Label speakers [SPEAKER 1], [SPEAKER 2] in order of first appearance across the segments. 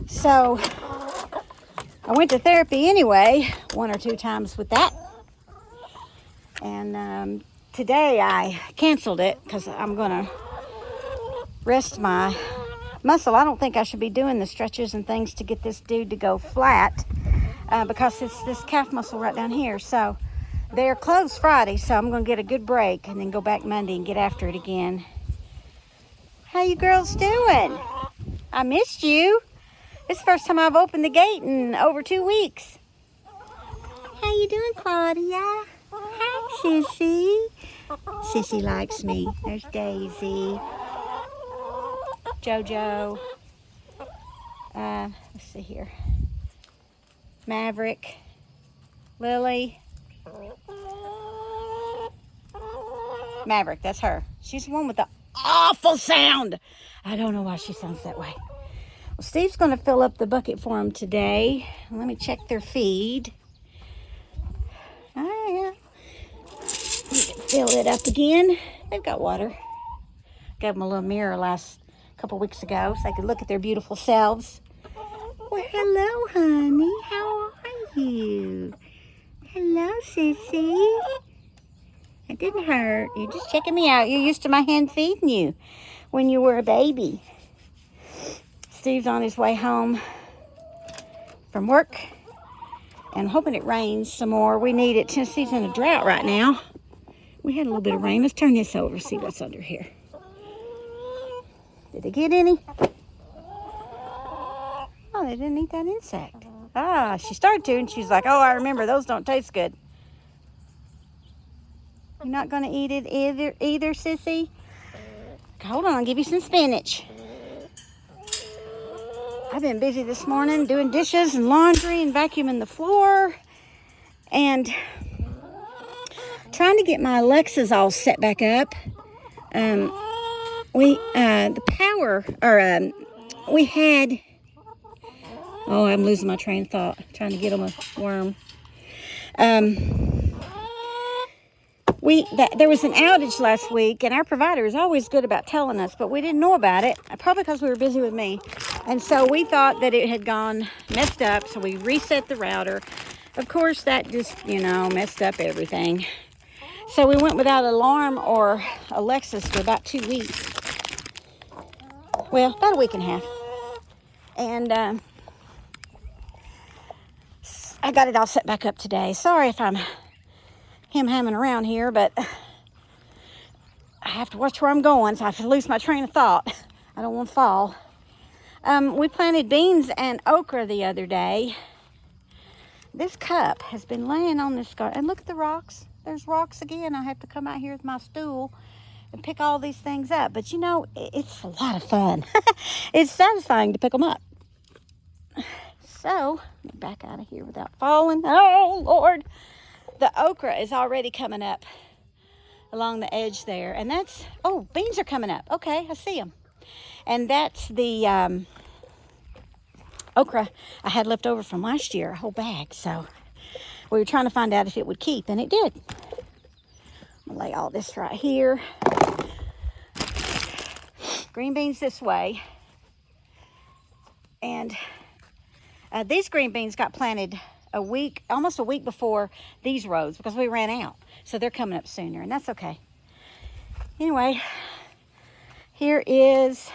[SPEAKER 1] So I went to therapy anyway, 1 or 2 times with that. And today I canceled it because I'm going to rest my muscle. I don't think I should be doing the stretches and things to get this dude to go flat because it's this calf muscle right down here. So they're closed Friday, so I'm going to get a good break and then go back Monday and get after it again. How you girls doing? I missed you. This is the first time I've opened the gate in over 2 weeks. How you doing, Claudia? Hi, Sissy. Sissy likes me. There's Daisy. Jojo. Let's see here. Maverick. Lily. Maverick, that's her. She's the one with the awful sound. I don't know why she sounds that way. Well, Steve's going to fill up the bucket for them today. Let me check their feed. Oh, yeah. Fill it up again. They've got water. Gave them a little mirror couple weeks ago so they could look at their beautiful selves. Well, hello, honey. How are you? Hello, sissy. It didn't hurt. You're just checking me out. You're used to my hand feeding you when you were a baby. Steve's on his way home from work. And I'm hoping it rains some more. We need it. Tennessee's in a drought right now. We had a little bit of rain. Let's turn this over, see what's under here. Did they get any? Oh, they didn't eat that insect. Ah, she started to, and she's like, oh, I remember. Those don't taste good. You're not going to eat it either, sissy? Hold on, I'll give you some spinach. I've been busy this morning doing dishes and laundry and vacuuming the floor and trying to get my Alexas all set back up. We had, oh, I'm losing my train of thought, trying to get them a worm. There was an outage last week, and our provider is always good about telling us, but we didn't know about it, probably because we were busy with me. And so we thought that it had gone messed up, so we reset the router. Of course, that just, messed up everything. So we went without alarm or Alexis for about 2 weeks. Well, about a week and a half. And I got it all set back up today. Sorry if I'm ham-hamming around here, but I have to watch where I'm going, so I have to lose my train of thought. I don't want to fall. We planted beans and okra the other day. This cup has been laying on this garden. And look at the rocks. There's rocks again. I have to come out here with my stool and pick all these things up. But it's a lot of fun. It's satisfying to pick them up. So, let me back out of here without falling. Oh, Lord. The okra is already coming up along the edge there. And beans are coming up. Okay, I see them. And that's the okra I had left over from last year, a whole bag. So we were trying to find out if it would keep, and it did. I'm going to lay all this right here. Green beans this way. And these green beans got planted almost a week before these rows because we ran out. So they're coming up sooner, and that's okay. Anyway, here is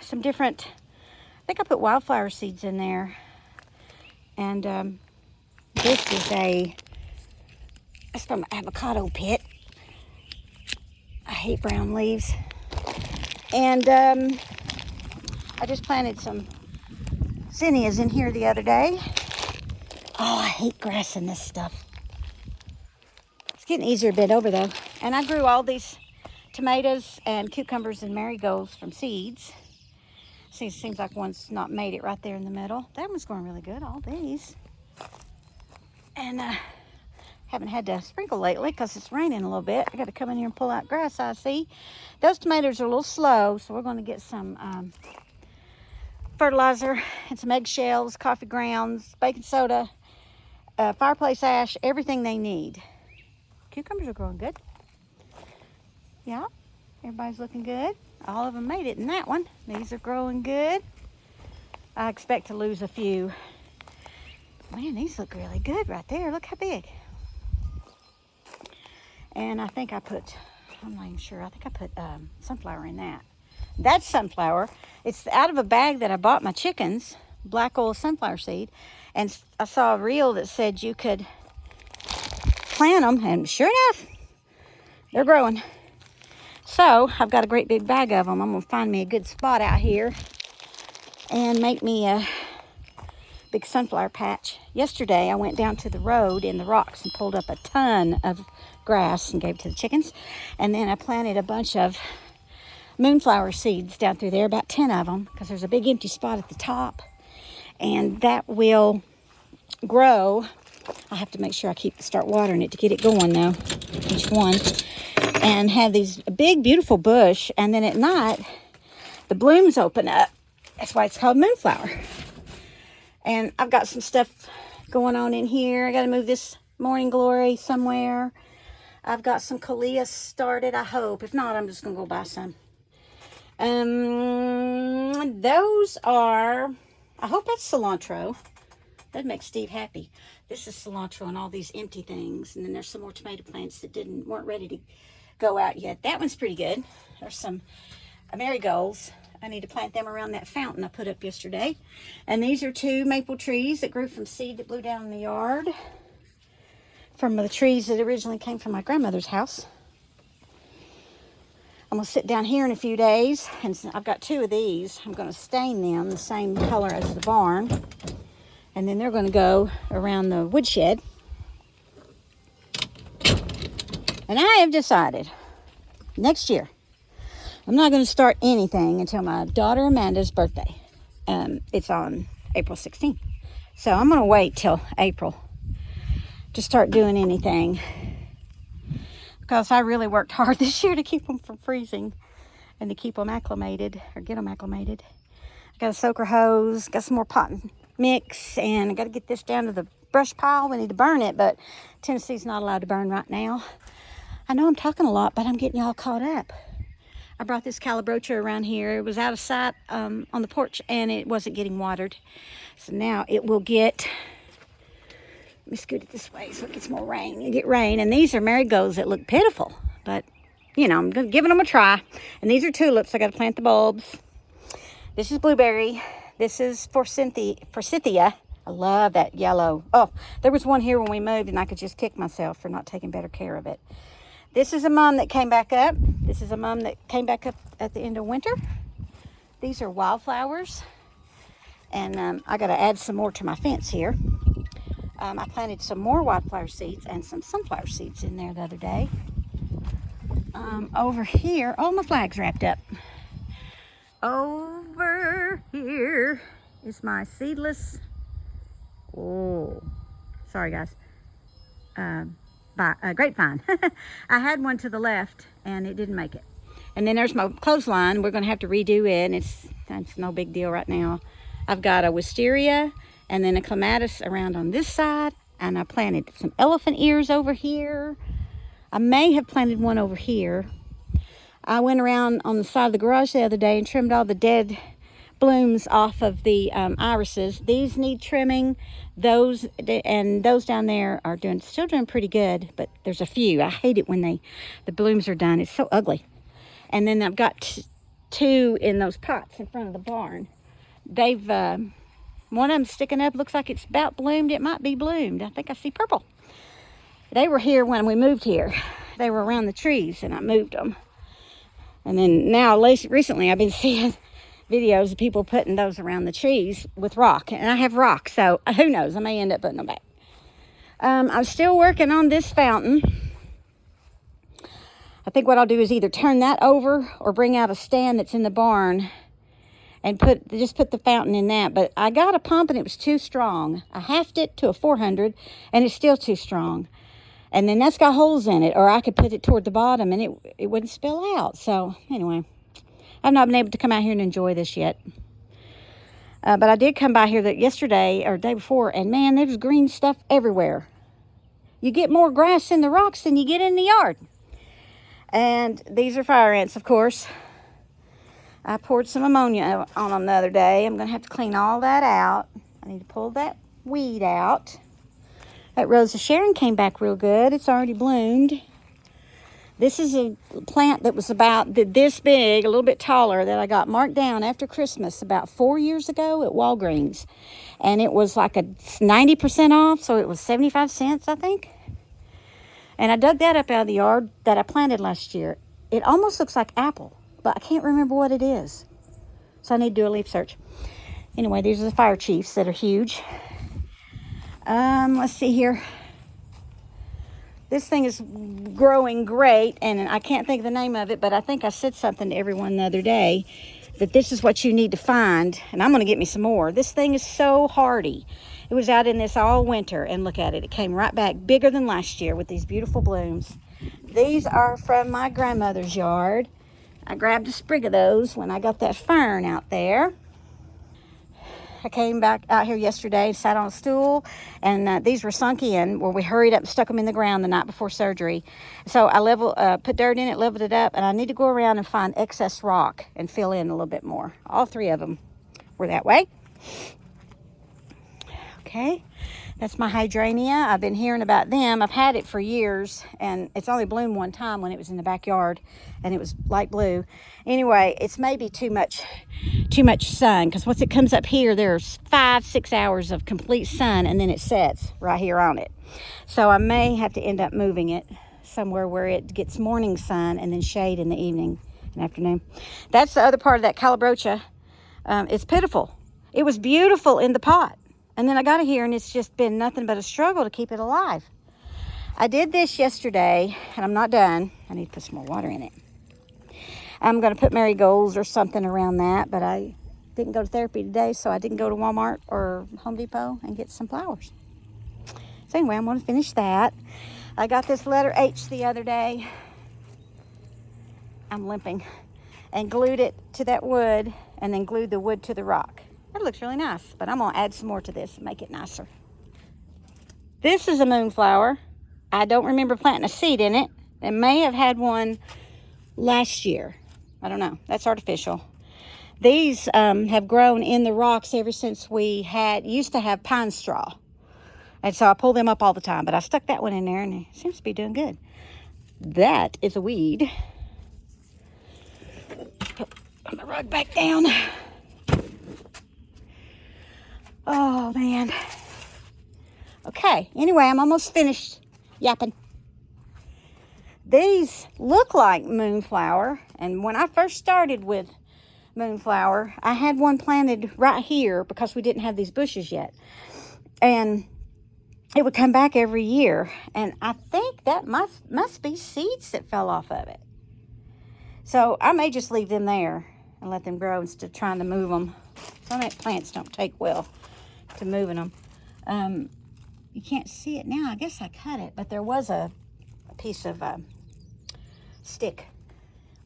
[SPEAKER 1] some different, I think I put wildflower seeds in there. And this is it's from an avocado pit. I hate brown leaves. And I just planted some zinnias in here the other day. Oh, I hate grass in this stuff. It's getting easier to bend over though. And I grew all these tomatoes and cucumbers and marigolds from seeds. Seems like one's not made it right there in the middle. That one's going really good, all these. And haven't had to sprinkle lately because it's raining a little bit. I got to come in here and pull out grass, I see. Those tomatoes are a little slow, so we're going to get some fertilizer and some eggshells, coffee grounds, baking soda, fireplace ash, everything they need. Cucumbers are growing good. Yeah, everybody's looking good. All of them made it in that one. These are growing good. I expect to lose a few. Man, these look really good right there. Look how big. And I think I put, I'm not even sure, I think I put sunflower in that. That's sunflower. It's out of a bag that I bought my chickens, black oil sunflower seed. And I saw a reel that said you could plant them, and sure enough, they're growing. So I've got a great big bag of them. I'm gonna find me a good spot out here and make me a big sunflower patch. Yesterday I went down to the road in the rocks and pulled up a ton of grass and gave it to the chickens. And then I planted a bunch of moonflower seeds down through there, about 10 of them, because there's a big empty spot at the top. And that will grow. I have to make sure I start watering it to get it going though, each one. And have these big, beautiful bush. And then at night, the blooms open up. That's why it's called moonflower. And I've got some stuff going on in here. I got to move this morning glory somewhere. I've got some coleus started, I hope. If not, I'm just going to go buy some. Those are, I hope that's cilantro. That'd make Steve happy. This is cilantro and all these empty things. And then there's some more tomato plants that weren't ready to go out yet. That one's pretty good. There's some marigolds. I need to plant them around that fountain I put up yesterday. And these are 2 maple trees that grew from seed that blew down in the yard. From the trees that originally came from my grandmother's house. I'm going to sit down here in a few days. And I've got 2 of these. I'm going to stain them the same color as the barn. And then they're going to go around the woodshed. And I have decided next year, I'm not going to start anything until my daughter Amanda's birthday. It's on April 16th. So I'm going to wait till April to start doing anything. Because I really worked hard this year to keep them from freezing and to keep them acclimated, or get them acclimated. I got a soaker hose, got some more pot mix, and I got to get this down to the brush pile. We need to burn it, but Tennessee's not allowed to burn right now. I know I'm talking a lot, but I'm getting y'all caught up. I brought this calabrocha around here. It was out of sight on the porch, and it wasn't getting watered. So now it will get, let me scoot it this way so it gets more rain. You get rain, and these are marigolds that look pitiful, but you know, I'm giving them a try. And these are tulips. I got to plant the bulbs. This is blueberry. This is forsythia. I love that yellow. Oh, there was one here when we moved, and I could just kick myself for not taking better care of it. This is a mum that came back up. This is a mum that came back up at the end of winter. These are wildflowers. And I got to add some more to my fence here. I planted some more wildflower seeds and some sunflower seeds in there the other day. Over here, oh, my flag's wrapped up. Over here is my seedless, oh, sorry guys, grapevine. I had one to the left and it didn't make it. And then there's my clothesline. We're going to have to redo it, and it's no big deal right now. I've got a wisteria and then a clematis around on this side, and I planted some elephant ears over here. I may have planted one over here. I went around on the side of the garage the other day and trimmed all the dead blooms off of the irises. These need trimming. Those down there are still doing pretty good, but there's a few. I hate it when the blooms are done. It's so ugly. And then I've got 2 in those pots in front of the barn. They've one of them sticking up, looks like it's about bloomed. It might be bloomed. I think I see purple. They were here when we moved here. They were around the trees, and I moved them. And then now, recently, I've been seeing videos of people putting those around the trees with rock. And I have rock, so who knows? I may end up putting them back. I'm still working on this fountain. I think what I'll do is either turn that over or bring out a stand that's in the barn and just put the fountain in that. But I got a pump, and it was too strong. I halved it to a 400, and it's still too strong. And then that's got holes in it, or I could put it toward the bottom and it wouldn't spill out. So anyway, I've not been able to come out here and enjoy this yet. But I did come by here yesterday or the day before, and man, there's green stuff everywhere. You get more grass in the rocks than you get in the yard. And these are fire ants, of course. I poured some ammonia on them the other day. I'm going to have to clean all that out. I need to pull that weed out. That Rose of Sharon came back real good. It's already bloomed. This is a plant that was about this big, a little bit taller, that I got marked down after Christmas about 4 years ago at Walgreens. And it was like a 90% off, so it was 75 cents, I think. And I dug that up out of the yard that I planted last year. It almost looks like apple, but I can't remember what it is. So I need to do a leaf search. Anyway, these are the fire chiefs that are huge. Let's see here. This thing is growing great, and I can't think of the name of it, but I think I said something to everyone the other day that this is what you need to find, and I'm going to get me some more. This thing is so hardy. It was out in this all winter, and look at it. It came right back bigger than last year with these beautiful blooms. These are from my grandmother's yard. I grabbed a sprig of those when I got that fern out there. I came back out here yesterday and sat on a stool, and these were sunk in where we hurried up and stuck them in the ground the night before surgery. So I put dirt in it, leveled it up, and I need to go around and find excess rock and fill in a little bit more. All three of them were that way. Okay, that's my hydrangea. I've been hearing about them. I've had it for years, and it's only bloomed one time when it was in the backyard, and it was light blue. Anyway, it's maybe too much sun, because once it comes up here, there's 5-6 hours of complete sun, and then it sets right here on it. So I may have to end up moving it somewhere where it gets morning sun and then shade in the evening and afternoon. That's the other part of that calabrocha. It's pitiful. It was beautiful in the pot, and then I got it here, and it's just been nothing but a struggle to keep it alive. I did this yesterday, and I'm not done. I need to put some more water in it. I'm going to put marigolds or something around that, but I didn't go to therapy today, so I didn't go to Walmart or Home Depot and get some flowers. So anyway, I'm going to finish that. I got this letter H the other day. I'm limping. And glued it to that wood, and then glued the wood to the rock. That looks really nice, but I'm going to add some more to this and make it nicer. This is a moonflower. I don't remember planting a seed in it. It may have had one last year. I don't know. That's artificial. These have grown in the rocks ever since we used to have pine straw. And so I pull them up all the time. But I stuck that one in there, and it seems to be doing good. That is a weed. Put my rug back down. Oh, man. Okay. Anyway, I'm almost finished yapping. These look like moonflower, and when I first started with moonflower, I had one planted right here because we didn't have these bushes yet, and it would come back every year, and I think that must be seeds that fell off of it. So I may just leave them there and let them grow instead of trying to move them. Some plants don't take well to moving them. You can't see it now. I guess I cut it, but there was a piece of stick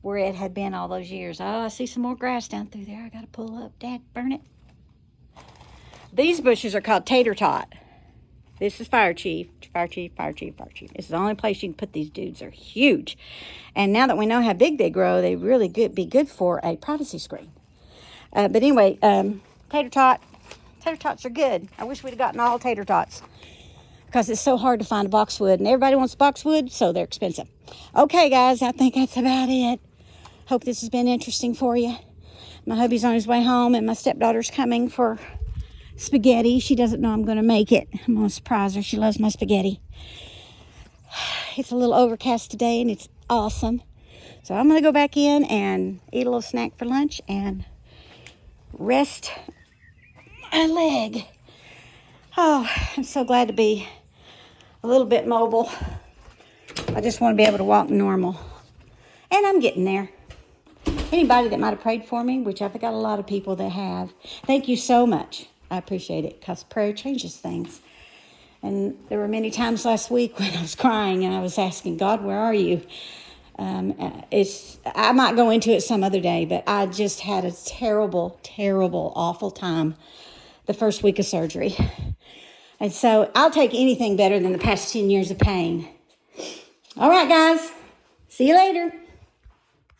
[SPEAKER 1] where it had been all those years. Oh, I see some more grass down through there. I got to pull up. Dad, burn it. These bushes are called tater tot. This is fire chief. Fire chief, fire chief, fire chief. It's the only place you can put these dudes. They're huge. And now that we know how big they grow, they really be good for a privacy screen. But anyway, tater tot. Tater tots are good. I wish we'd have gotten all tater tots, because it's so hard to find a boxwood, and everybody wants boxwood, so they're expensive. Okay, guys, I think that's about it. Hope this has been interesting for you. My hubby's on his way home, and my stepdaughter's coming for spaghetti. She doesn't know I'm going to make it. I'm going to surprise her. She loves my spaghetti. It's a little overcast today, and it's awesome. So I'm going to go back in and eat a little snack for lunch and rest my leg. Oh, I'm so glad to be a little bit mobile. I just want to be able to walk normal. And I'm getting there. Anybody that might have prayed for me, which I've got a lot of people that have, thank you so much. I appreciate it, because prayer changes things. And there were many times last week when I was crying and I was asking, God, where are you? I might go into it some other day, but I just had a terrible, terrible, awful time the first week of surgery. And so I'll take anything better than the past 10 years of pain. All right, guys. See you later.